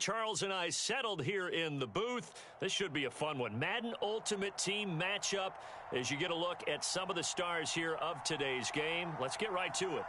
Charles and I settled here in the booth. This should be a fun one. Madden Ultimate Team matchup as you get a look at some of the stars here of today's game. Let's get right to it.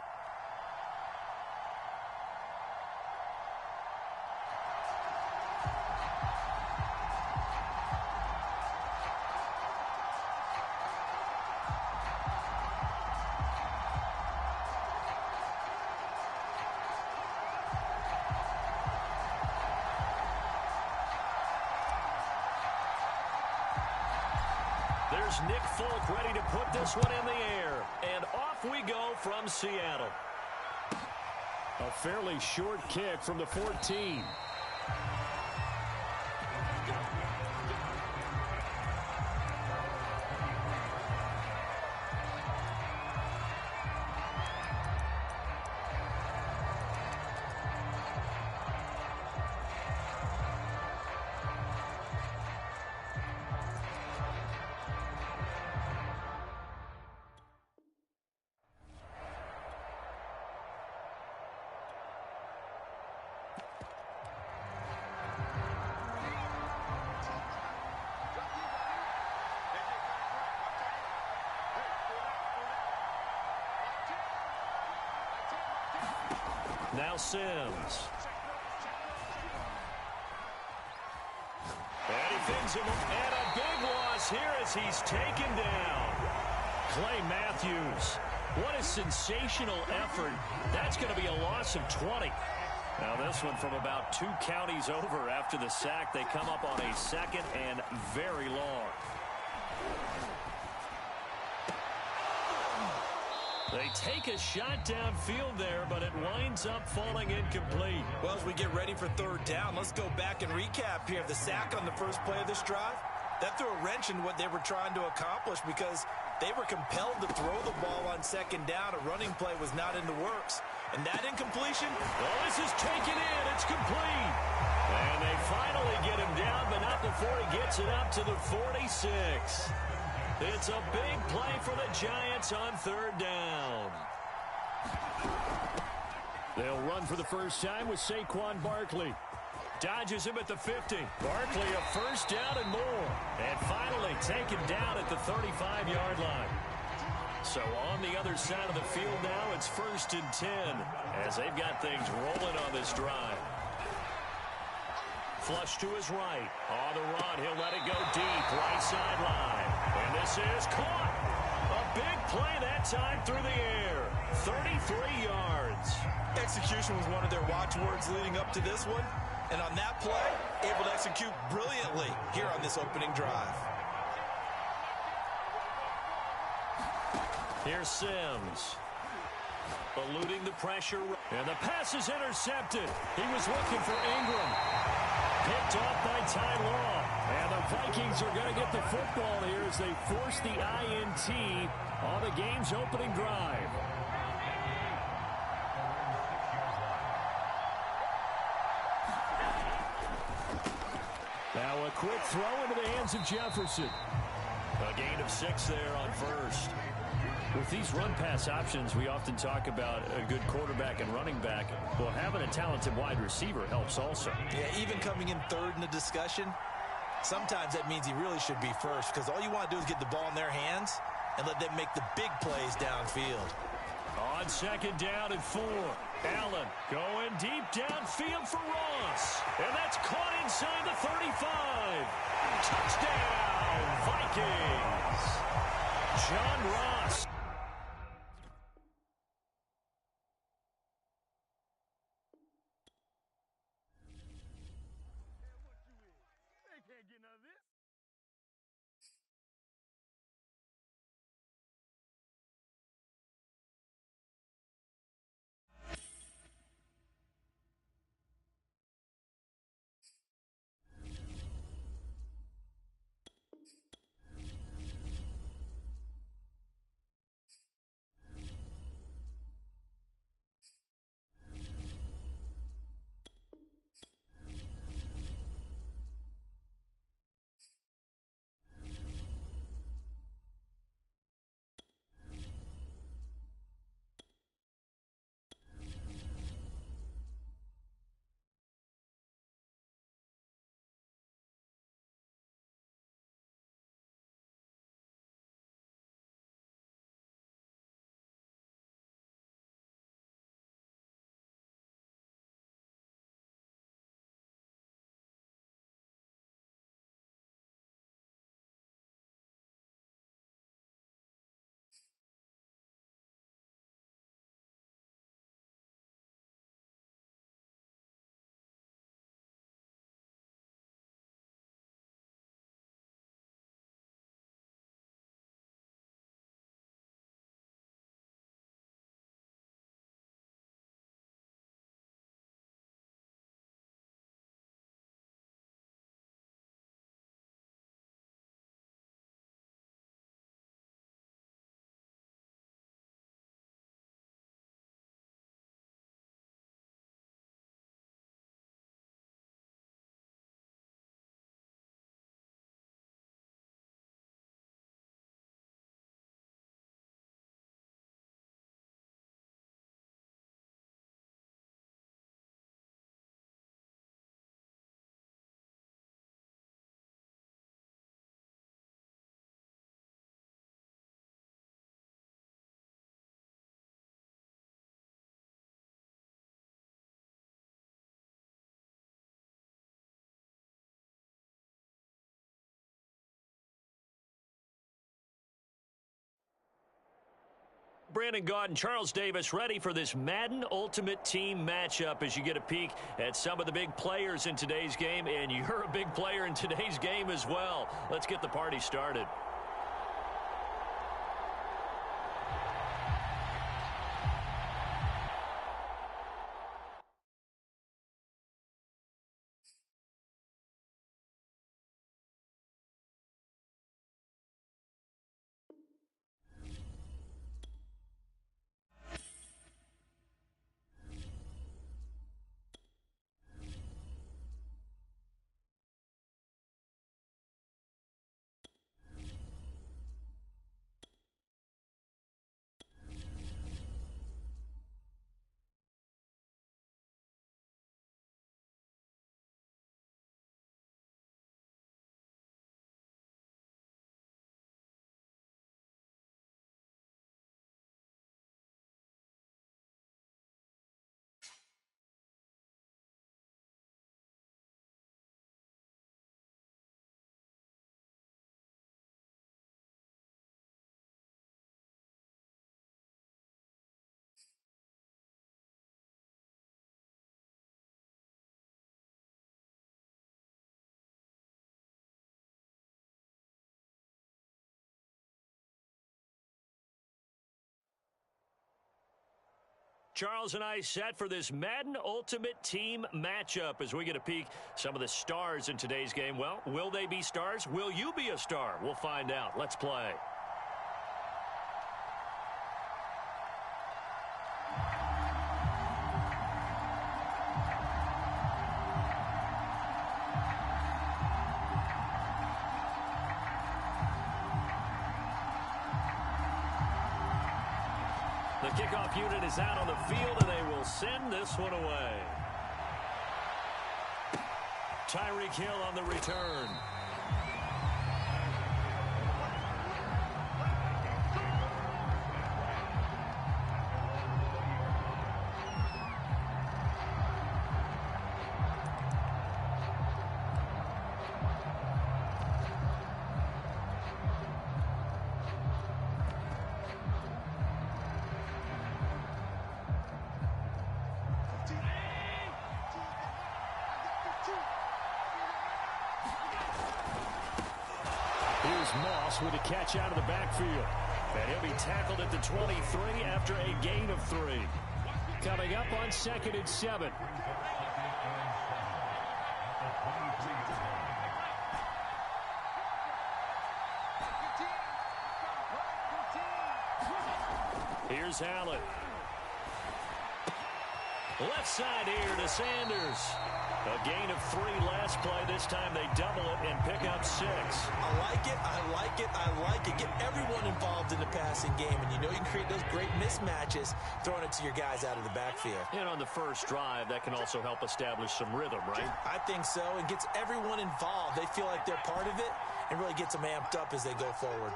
There's Nick Folk ready to put this one in the air. And off we go from Seattle. A fairly short kick from the 14. Now Sims. And he fins him. And a big loss here as he's taken down. Clay Matthews. What a sensational effort. That's going to be a loss of 20. Now this one from about 2 counties over after the sack. They come up on a second and very long. They take a shot downfield there, but it winds up falling incomplete. Well, as we get ready for third down, let's go back and recap here. The sack on the first play of this drive, that threw a wrench in what they were trying to accomplish because they were compelled to throw the ball on second down. A running play was not in the works. And that incompletion, well, this is taken in. It's complete. And they finally get him down, but not before he gets it up to the 46. It's a big play for the Giants on third down. They'll run for the first time with Saquon Barkley. Dodges him at the 50. Barkley a first down and more. And finally taken down at the 35-yard line. So on the other side of the field now, it's 1st and 10 as they've got things rolling on this drive. Flush to his right. On the run, he'll let it go deep, right sideline. And this is caught. A big play that time through the air. 33 yards. Execution was one of their watchwords leading up to this one. And on that play, able to execute brilliantly here on this opening drive. Here's Sims. Eluding the pressure. And the pass is intercepted. He was looking for Ingram. Picked off by Ty Law. And the Vikings are going to get the football here as they force the INT on the game's opening drive. Now a quick throw into the hands of Jefferson. A gain of 6 there on first. With these run-pass options, we often talk about a good quarterback and running back. Well, having a talented wide receiver helps also. Yeah, even coming in third in the discussion, sometimes that means he really should be first because all you want to do is get the ball in their hands and let them make the big plays downfield. On second down and 4. Allen going deep downfield for Ross. And that's caught inside the 35. Touchdown, Vikings. John Ross. Brandon Gaudin and Charles Davis ready for this Madden Ultimate Team matchup as you get a peek at some of the big players in today's game, and you're a big player in today's game as well. Let's get the party started. Charles and I set for this Madden Ultimate Team matchup as we get a peek some of the stars in today's game. Well, will they be stars? Will you be a star? We'll find out. Let's play. The kickoff unit is out on the field, and they will send this one away. Tyreek Hill on the return. Moss with a catch out of the backfield. And he'll be tackled at the 23 after a gain of 3. Coming up on 2nd and 7. Here's Allen. Left side here to Sanders. A gain of 3 last play. This time they double it and pick up 6. I like it, I like it, I like it. Get everyone involved in the passing game, and you know you can create those great mismatches throwing it to your guys out of the backfield. And on the first drive, that can also help establish some rhythm, right? I think so. It gets everyone involved. They feel like they're part of it and really gets them amped up as they go forward.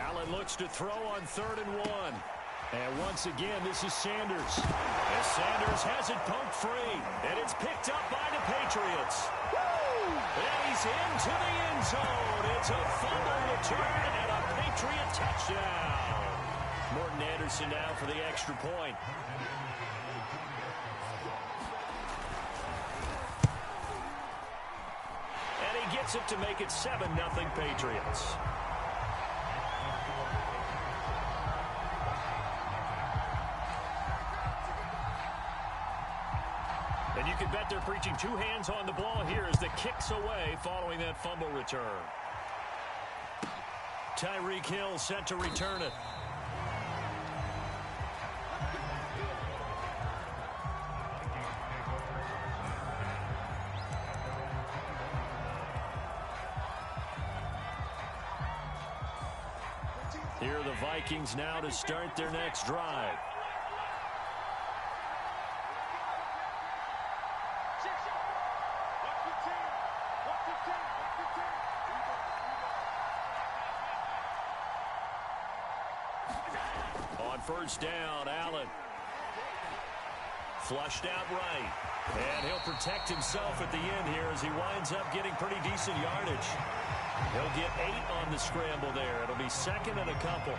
Allen looks to throw on 3rd and 1. And once again, this is Sanders. And Sanders has it poked free. And it's picked up by the Patriots. And he's into the end zone. It's a fumble return and a Patriot touchdown. Morton Anderson now for the extra point. And he gets it to make it 7-0 Patriots. And you can bet they're preaching 2 hands on the ball here as the kick's away following that fumble return. Tyreek Hill set to return it. Here are the Vikings now to start their next drive. First down, Allen. Flushed out right. And he'll protect himself at the end here as he winds up getting pretty decent yardage. He'll get 8 on the scramble there. It'll be second and a couple.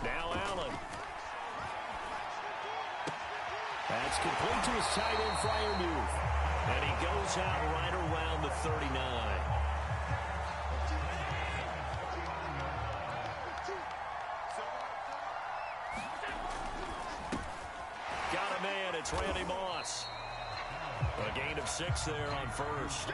Now Allen. That's complete to his tight end, Freiermuth. And he goes out right around the 39. Got a man. It's Randy Moss. A gain of 6 there on first.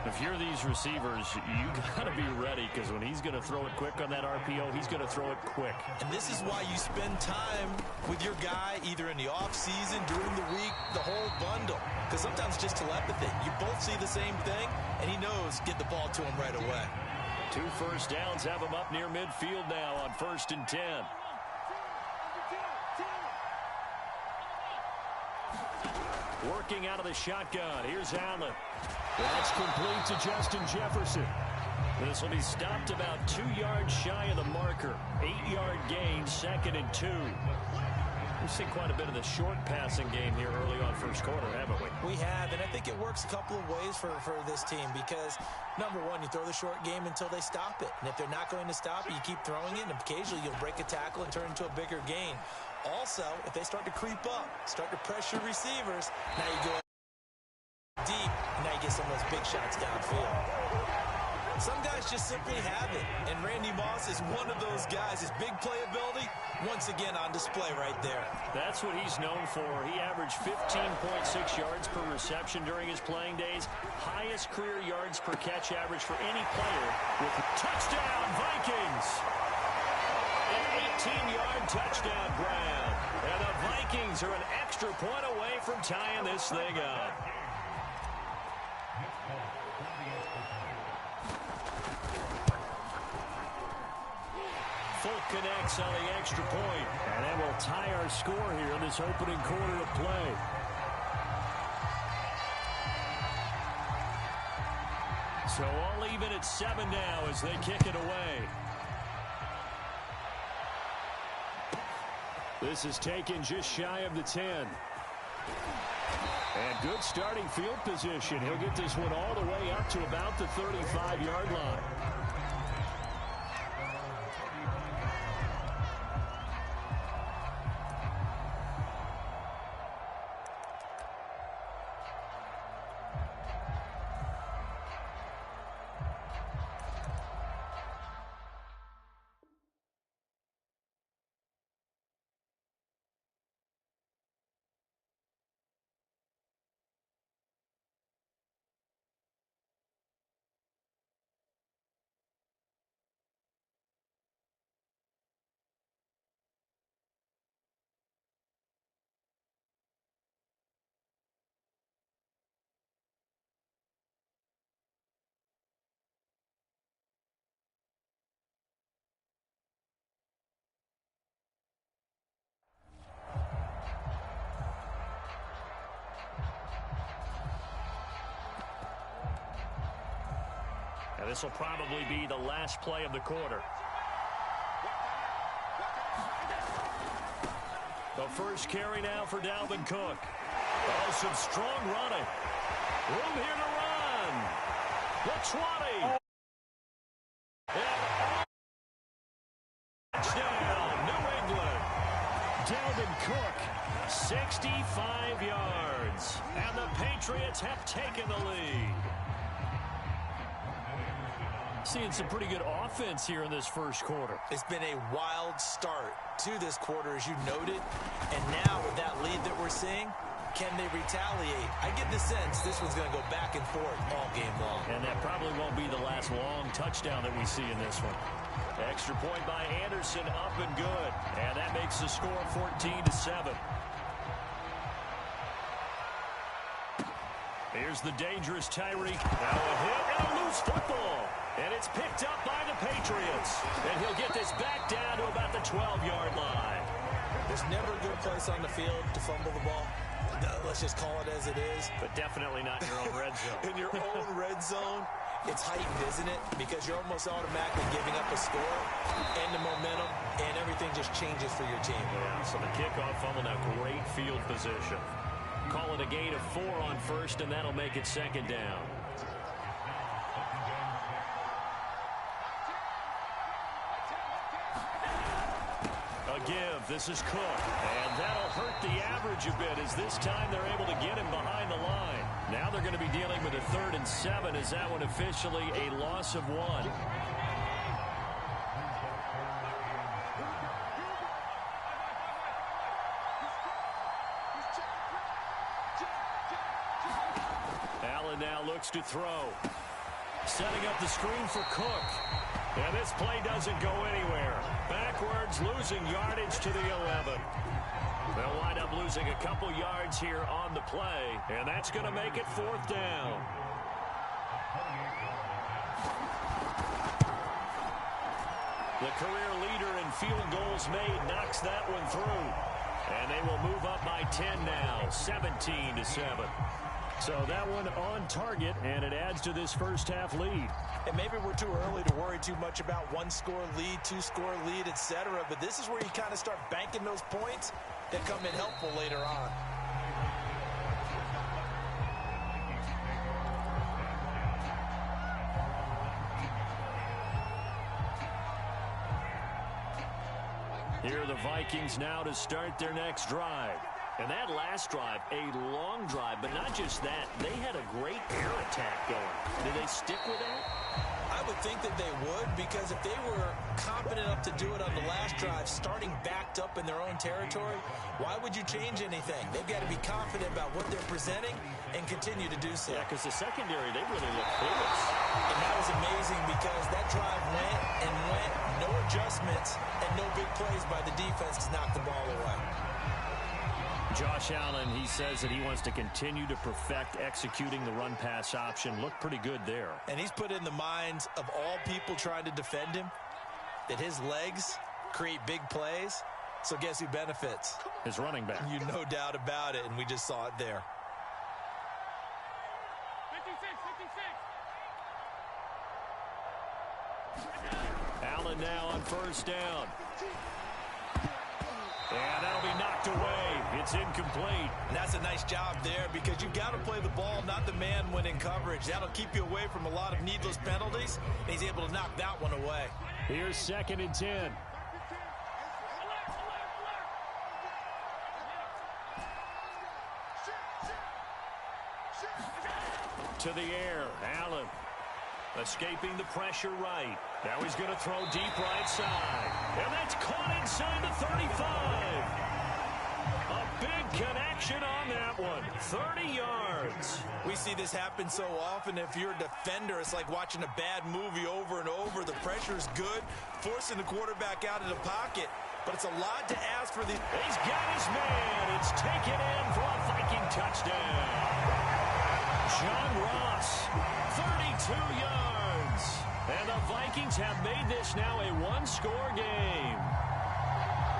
If you're these receivers, you got to be ready, because when he's going to throw it quick on that RPO, he's going to throw it quick. And this is why you spend time with your guy either in the offseason, during the week, the whole bundle. Because sometimes just telepathy. You both see the same thing, and he knows get the ball to him right away. 2 first downs have him up near midfield now on 1st and 10. Working out of the shotgun. Here's Allen. That's complete to Justin Jefferson. This will be stopped about 2 yards shy of the marker. 8-yard gain, 2nd and 2. We've seen quite a bit of the short passing game here early on first quarter, haven't we? We have, and I think it works a couple of ways for this team because, number one, you throw the short game until they stop it. And if they're not going to stop it, you keep throwing it, and occasionally you'll break a tackle and turn into a bigger gain. Also, if they start to creep up, start to pressure receivers, now you go deep, and now you get some of those big shots downfield. Some guys just simply have it, and Randy Moss is one of those guys. His big playability, once again, on display right there. That's what he's known for. He averaged 15.6 yards per reception during his playing days. Highest career yards per catch average for any player with touchdown Vikings. An 18-yard touchdown Brown. And the Vikings are an extra point away from tying this thing up. Folk connects on the extra point. And that will tie our score here in this opening quarter of play. So all even at 7 now as they kick it away. This is taken just shy of the 10. And good starting field position. He'll get this one all the way up to about the 35-yard line. This will probably be the last play of the quarter. The first carry now for Dalvin Cook. Oh, some strong running. Room here to run. The 20. Touchdown, New England. Dalvin Cook, 65 yards. And the Patriots have taken the lead. Seeing some pretty good offense here in this first quarter. It's been a wild start to this quarter, as you noted. And now with that lead that we're seeing, can they retaliate? I get the sense this one's going to go back and forth all game long. And that probably won't be the last long touchdown that we see in this one. Extra point by Anderson, up and good. And that makes the score 14-7. Here's the dangerous Tyreek. Now a hit and a loose football. And it's picked up by the Patriots. And he'll get this back down to about the 12-yard line. There's never a good place on the field to fumble the ball. Let's just call it as it is. But definitely not in your own red zone. In your own red zone, It's heightened, isn't it? Because you're almost automatically giving up a score and the momentum, and everything just changes for your team. Yeah, so the kickoff fumble, now great field position. Call it a gain of 4 on first, and that'll make it second down. A give. This is Cook. And that'll hurt the average a bit, as this time they're able to get him behind the line. Now they're going to be dealing with a 3rd and 7. Is that one officially a loss of 1? Allen now looks to throw. Setting up the screen for Cook. And this play doesn't go anywhere. Backwards, losing yardage to the 11. They'll wind up losing a couple yards here on the play, and that's going to make it 4th down. The career leader in field goals made knocks that one through. And they will move up by 10 now, 17-7. So that one on target, and it adds to this first half lead. And maybe we're too early to worry too much about 1-score lead, 2-score lead, etc. But this is where you kind of start banking those points that come in helpful later on. Here are the Vikings now to start their next drive. And that last drive, a long drive, but not just that. They had a great air attack going. Did they stick with that? I would think that they would, because if they were confident enough to do it on the last drive, starting backed up in their own territory, why would you change anything? They've got to be confident about what they're presenting and continue to do so. Yeah, because the secondary, they really look clueless. And that was amazing, because that drive went and went, no adjustments, and no big plays by the defense to knock the ball away. Josh Allen, he says that he wants to continue to perfect executing the run-pass option. Looked pretty good there. And he's put in the minds of all people trying to defend him that his legs create big plays. So guess who benefits? His running back. You no doubt about it, and we just saw it there. 56. Allen now on first down. And that'll be knocked away. It's incomplete. And that's a nice job there, because you've got to play the ball, not the man when in coverage. That'll keep you away from a lot of needless penalties. And he's able to knock that one away. Here's 2nd and 10. To the air, Allen. Escaping the pressure right. Now he's going to throw deep right side. And that's caught inside the 35. A big connection on that one. 30 yards. We see this happen so often. If you're a defender, it's like watching a bad movie over and over. The pressure is good, forcing the quarterback out of the pocket. But it's a lot to ask for the... He's got his man. It's taken in for a Viking touchdown. John Ross, 32 yards. And the Vikings have made this now a 1-score game.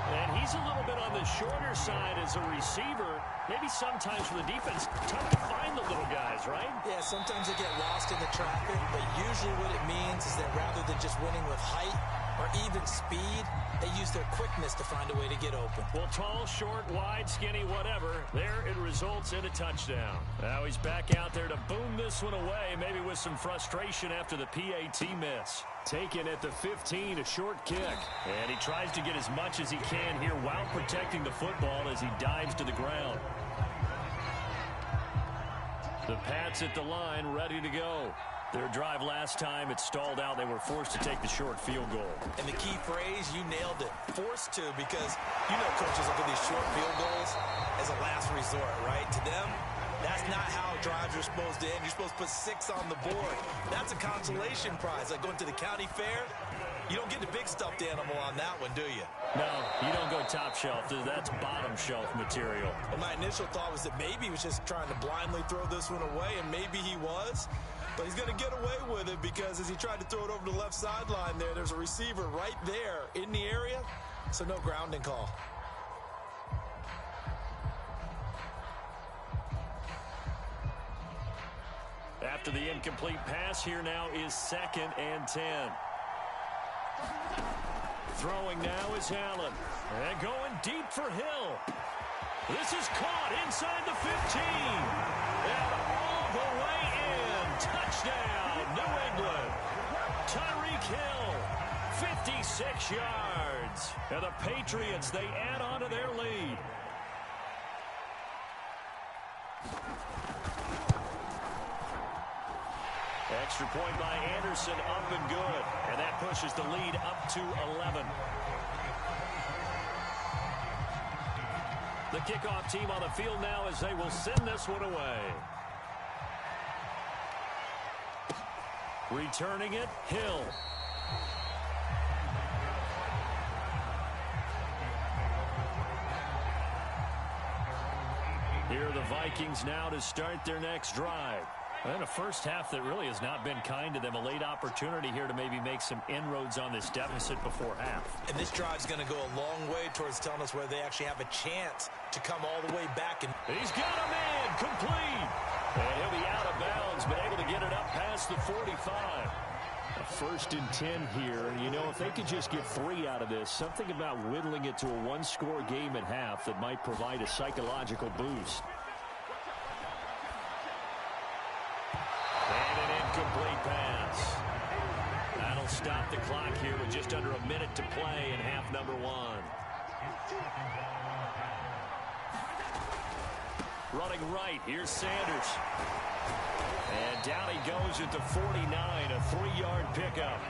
And he's a little bit on the shorter side as a receiver. Maybe sometimes for the defense, tough to find the little guys, right? Yeah, sometimes they get lost in the traffic, but usually what it means is that rather than just winning with height or even speed, they use their quickness to find a way to get open. Well, tall, short, wide, skinny, whatever, there it results in a touchdown. Now he's back out there to boom this one away, maybe with some frustration after the PAT miss. Taken at the 15, a short kick. And he tries to get as much as he can here while protecting the football as he dives to the ground. The Pats at the line, ready to go. Their drive last time, it stalled out. They were forced to take the short field goal. And the key phrase, you nailed it. Forced to, because you know coaches look at these short field goals as a last resort, right? To them, that's not how drives are supposed to end. You're supposed to put 6 on the board. That's a consolation prize, like going to the county fair. You don't get the big stuffed animal on that one, do you? No, you don't go top shelf. That's bottom shelf material. And my initial thought was that maybe he was just trying to blindly throw this one away, and maybe he was. But he's going to get away with it, because as he tried to throw it over the left sideline there's a receiver right there in the area, so no grounding call. After the incomplete pass, here now is 2nd and 10. Throwing now is Allen. And going deep for Hill. This is caught inside the 15. And all the way in. Touchdown, New England. Tyreek Hill, 56 yards. And the Patriots, they add on to their lead. Extra point by Anderson, up and good. And that pushes the lead up to 11. The kickoff team on the field now as they will send this one away. Returning it, Hill. Here are the Vikings now to start their next drive. And a first half that really has not been kind to them. A late opportunity here to maybe make some inroads on this deficit before half. And this drive's going to go a long way towards telling us whether they actually have a chance to come all the way back. And he's got a man, complete. And he'll be out of bounds, but able to get it up past the 45. A 1st and 10 here. And, you know, if they could just get 3 out of this, something about whittling it to a one-score game at half that might provide a psychological boost. And an incomplete pass. That'll stop the clock here with just under a minute to play in half number 1. Running right, here's Sanders. And down he goes at the 49, a 3-yard pickup.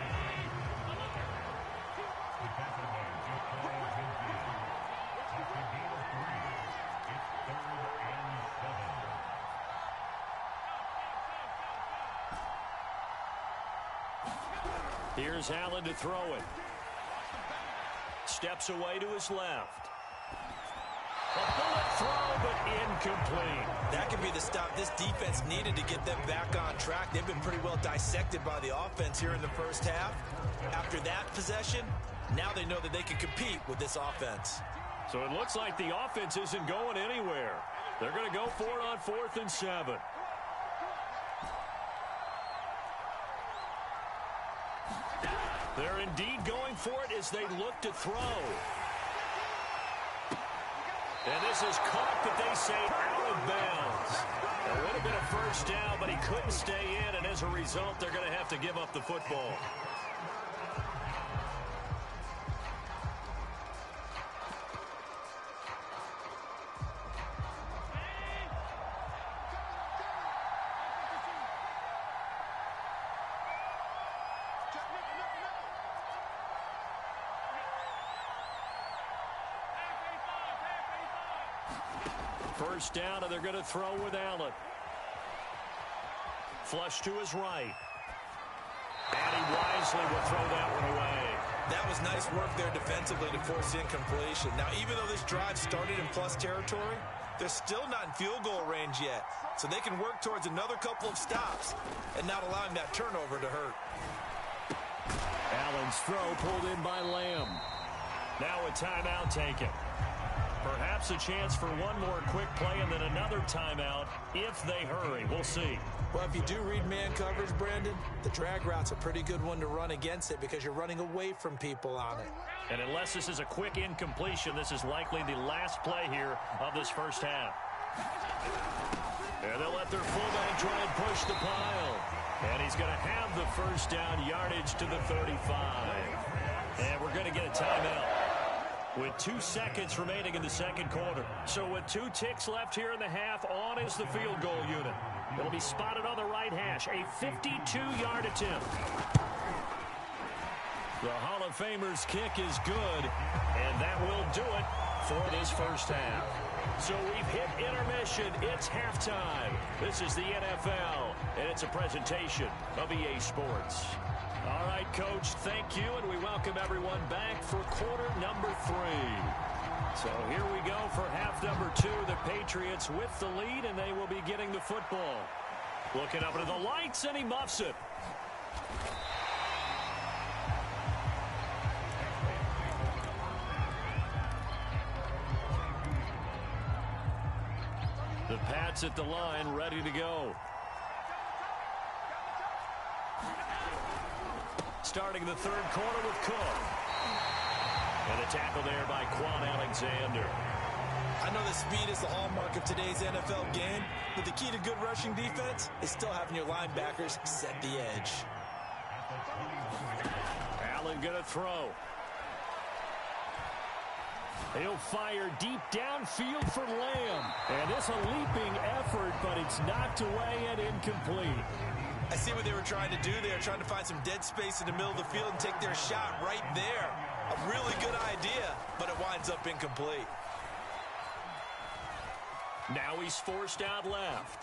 Here's Allen to throw it. Steps away to his left. A bullet throw, but incomplete. That could be the stop this defense needed to get them back on track. They've been pretty well dissected by the offense here in the first half. After that possession, now they know that they can compete with this offense. So it looks like the offense isn't going anywhere. They're going to go for it on 4th and 7. They're indeed going for it as they look to throw. And this is caught, but they say out of bounds. It would have been a first down, but he couldn't stay in, and as a result, they're going to have to give up the football. First down, and they're going to throw with Allen. Flush to his right. And he wisely will throw that one away. That was nice work there defensively to force the incompletion. Now, even though this drive started in plus territory, they're still not in field goal range yet. So they can work towards another couple of stops and not allowing that turnover to hurt. Allen's throw pulled in by Lamb. Now a timeout taken. Perhaps a chance for one more quick play and then another timeout if they hurry. We'll see. Well, if you do read man coverage, Brandon, the drag route's a pretty good one to run against it because you're running away from people on it. And unless this is a quick incompletion, this is likely the last play here of this first half. And they'll let their fullback try and push the pile. And he's going to have the first down yardage to the 35. And we're going to get a timeout with 2 seconds remaining in the second quarter. So with 2 ticks left here in the half, on is the field goal unit. It'll be spotted on the right hash, a 52-yard attempt. The Hall of Famer's kick is good, and that will do it for this first half. So we've hit intermission. It's halftime. This is the NFL, and it's a presentation of EA Sports. All right, Coach, thank you, and we welcome everyone back for quarter number 3. So here we go for half number 2. The Patriots with the lead, and they will be getting the football. Looking up into the lights, and he muffs it. The Pats at the line, ready to go. Starting the third quarter with Cook. And a tackle there by Quan Alexander. I know that speed is the hallmark of today's NFL game, but the key to good rushing defense is still having your linebackers set the edge. Allen going to throw. He'll fire deep downfield for Lamb. And this a leaping effort, but it's knocked away and incomplete. I see what they were trying to do there, trying to find some dead space in the middle of the field and take their shot right there. A really good idea, but it winds up incomplete. Now he's forced out left.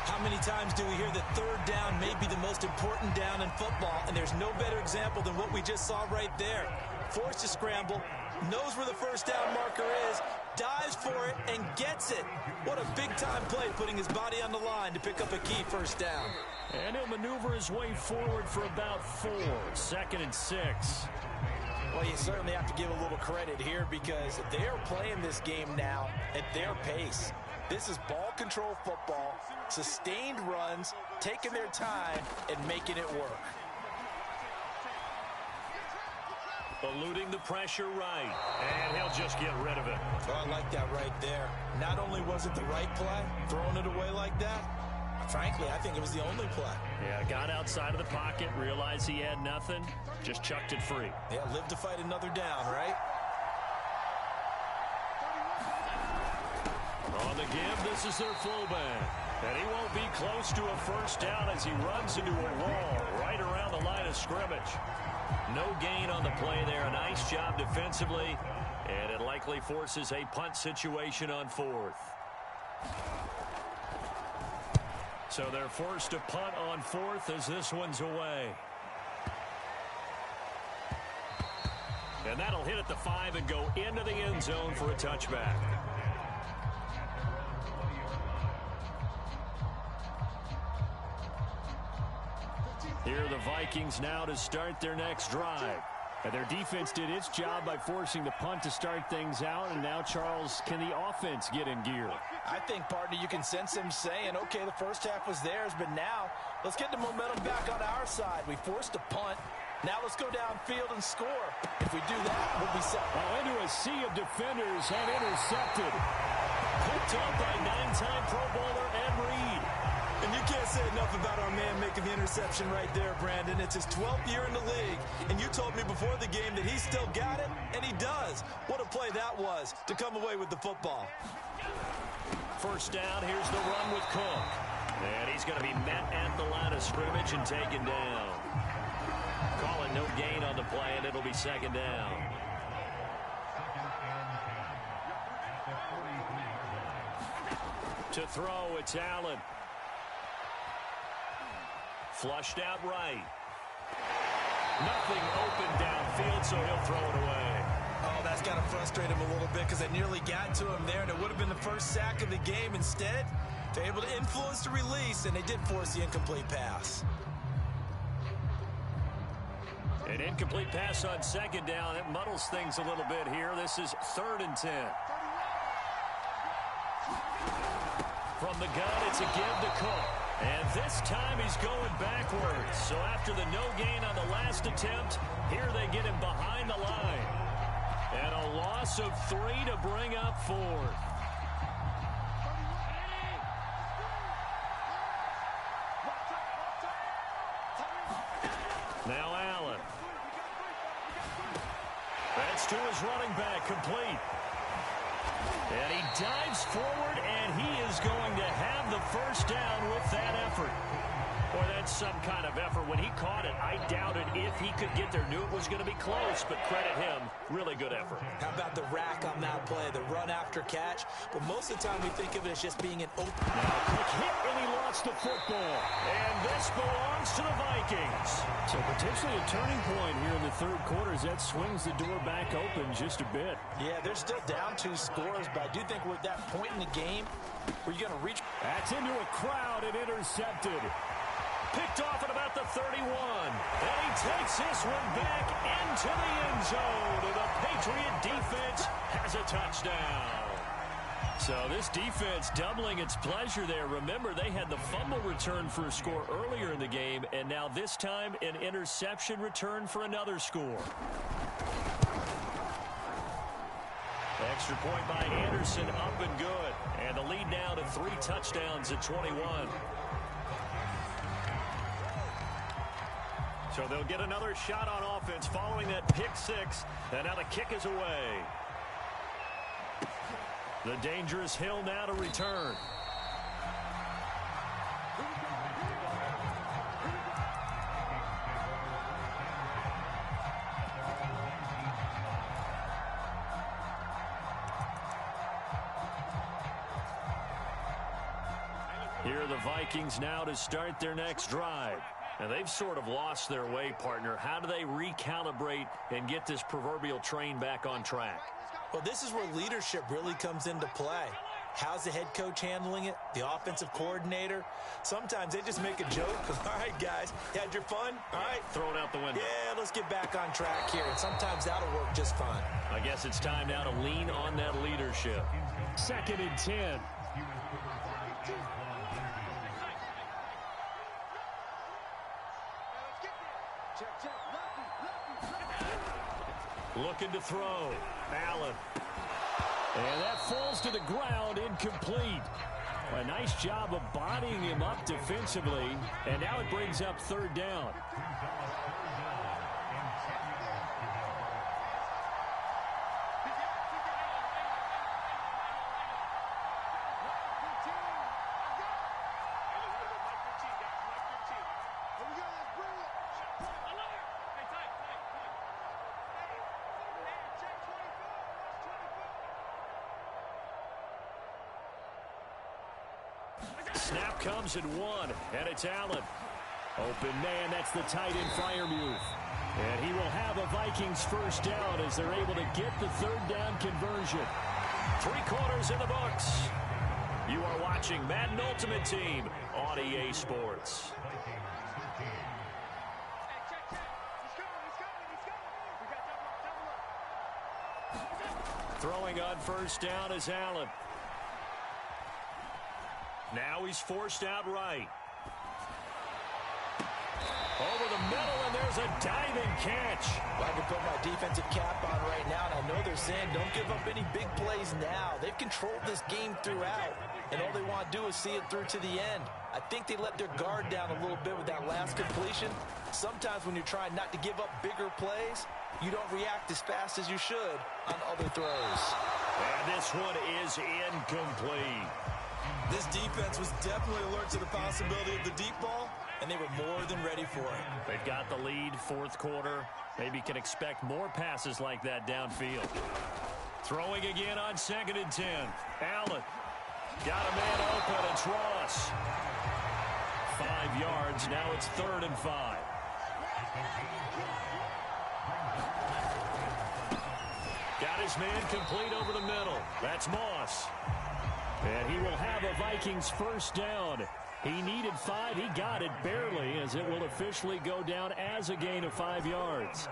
How many times do we hear that third down may be the most important down in football, and there's no better example than what we just saw right there. Forced to scramble, knows where the first down marker is, dives for it, and gets it. What a big-time play, putting his body on the line to pick up a key first down. And he'll maneuver his way forward for about 4. 2nd and 6. Well, you certainly have to give a little credit here because they're playing this game now at their pace. This is ball control football, sustained runs, taking their time, and making it work. Eluding the pressure right. And he'll just get rid of it. Oh, I like that right there. Not only was it the right play, throwing it away like that, frankly, I think it was the only play. Yeah, got outside of the pocket, realized he had nothing, just chucked it free. Yeah, live to fight another down, right? On the give, this is their fullback. And he won't be close to a first down as he runs into a wall right around the line of scrimmage. No gain on the play there. A nice job defensively. And it likely forces a punt situation on 4th. So they're forced to punt on 4th as this one's away. And that'll hit at the 5 and go into the end zone for a touchback. Here are the Vikings now to start their next drive. And their defense did its job by forcing the punt to start things out. And now, Charles, can the offense get in gear? I think, partner, you can sense them saying, okay, the first half was theirs, but now let's get the momentum back on our side. We forced a punt. Now let's go downfield and score. If we do that, we'll be set. Oh, into a sea of defenders and intercepted. Picked up by 9-time Pro Bowler Ed Reed. And you can't say enough about our man making the interception right there, Brandon. It's his 12th year in the league, and you told me before the game that he still got it, and he does. What a play that was to come away with the football. First down, here's the run with Cook. And he's going to be met at the line of scrimmage and taken down. Call it no gain on the play, and it'll be 2nd down. To throw, it's Allen. Flushed out right. Nothing open downfield, so he'll throw it away. Oh, that's got to frustrate him a little bit because they nearly got to him there, and it would have been the first sack of the game. Instead, they're able to influence the release, and they did force the incomplete pass. An incomplete pass on 2nd down. It muddles things a little bit here. This is 3rd and 10. From the gun, it's a give to Cook. And this time he's going backwards. So after the no gain on the last attempt, here they get him behind the line. And a loss of 3 to bring up 4th. Now Allen. That's to his running back, complete. And he dives forward, and he is going to have the first down with that effort. Boy, that's some kind of effort. When he caught it, I doubted if he could get there. Knew it was going to be close, but credit him. Really good effort. How about the rack on that play, the run after catch? But most of the time we think of it as just being an open. Now, quick hit, and he lost the football. And this belongs to the Vikings. So potentially a turning point here in the third quarter as that swings the door back open just a bit. Yeah, they're still down 2 scores, but I do think we're at that point in the game where you're going to reach. That's into a crowd and intercepted. Picked off at about the 31. And he takes this one back into the end zone. And the Patriot defense has a touchdown. So this defense doubling its pleasure there. Remember, they had the fumble return for a score earlier in the game, and now this time an interception return for another score. Extra point by Anderson, up and good. And the lead now to 3 touchdowns at 21. So they'll get another shot on offense following that pick 6. And now the kick is away. The dangerous Hill now to return. Here are the Vikings now to start their next drive. And they've sort of lost their way, partner. How do they recalibrate and get this proverbial train back on track? Well, this is where leadership really comes into play. How's the head coach handling it? The offensive coordinator? Sometimes they just make a joke. All right, guys, you had your fun? All right. Throw it out the window. Yeah, let's get back on track here. And sometimes that'll work just fine. I guess it's time now to lean on that leadership. 2nd and 10. Looking to throw. Allen. And that falls to the ground, incomplete. A nice job of bodying him up defensively. And now it brings up 3rd down. Snap comes at 1, and it's Allen. Open man, that's the tight end Freiermuth. And he will have a Vikings 1st down as they're able to get the 3rd down conversion. 3 quarters in the books. You are watching Madden Ultimate Team on EA Sports. Throwing on 1st down is Allen. Now he's forced out right. Over the middle, and there's a diving catch. Well, I can put my defensive cap on right now, and I know they're saying don't give up any big plays now. They've controlled this game throughout, and all they want to do is see it through to the end. I think they let their guard down a little bit with that last completion. Sometimes when you're trying not to give up bigger plays, you don't react as fast as you should on other throws. And this one is incomplete. This defense was definitely alert to the possibility of the deep ball, and they were more than ready for it. They've got the lead, 4th quarter. Maybe can expect more passes like that downfield. Throwing again on 2nd and 10. Allen. Got a man open. It's Ross. 5 yards. Now it's 3rd and 5. Got his man complete over the middle. That's Moss. And he will have a Vikings 1st down. He needed 5. He got it barely, as it will officially go down as a gain of 5 yards.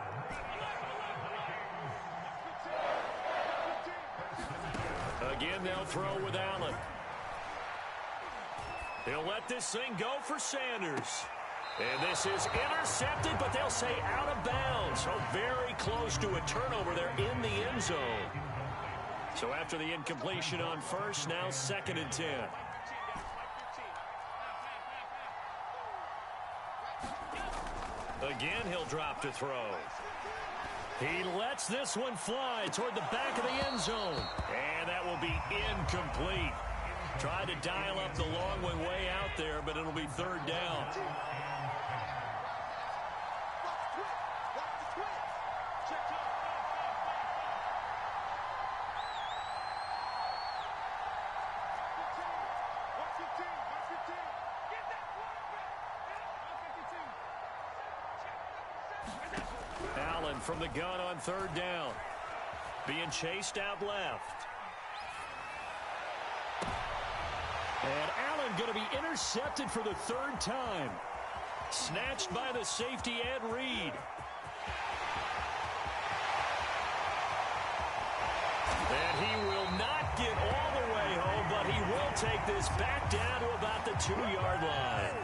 Again, they'll throw with Allen. They'll let this thing go for Sanders. And this is intercepted, but they'll say out of bounds. So very close to a turnover there in the end zone. So after the incompletion on 1st, now 2nd and 10. Again, he'll drop to throw. He lets this one fly toward the back of the end zone. And that will be incomplete. Tried to dial up the long one way out there, but it'll be 3rd down. Allen from the gun on 3rd down. Being chased out left. And Allen going to be intercepted for the 3rd time. Snatched by the safety, Ed Reed. And he will not get all the way take this back down to about the 2-yard line.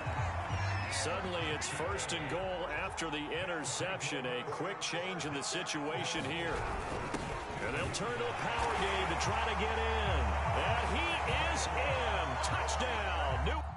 Suddenly, it's 1st and goal after the interception. A quick change in the situation here. And they'll turn to a power game to try to get in. And he is in. Touchdown. New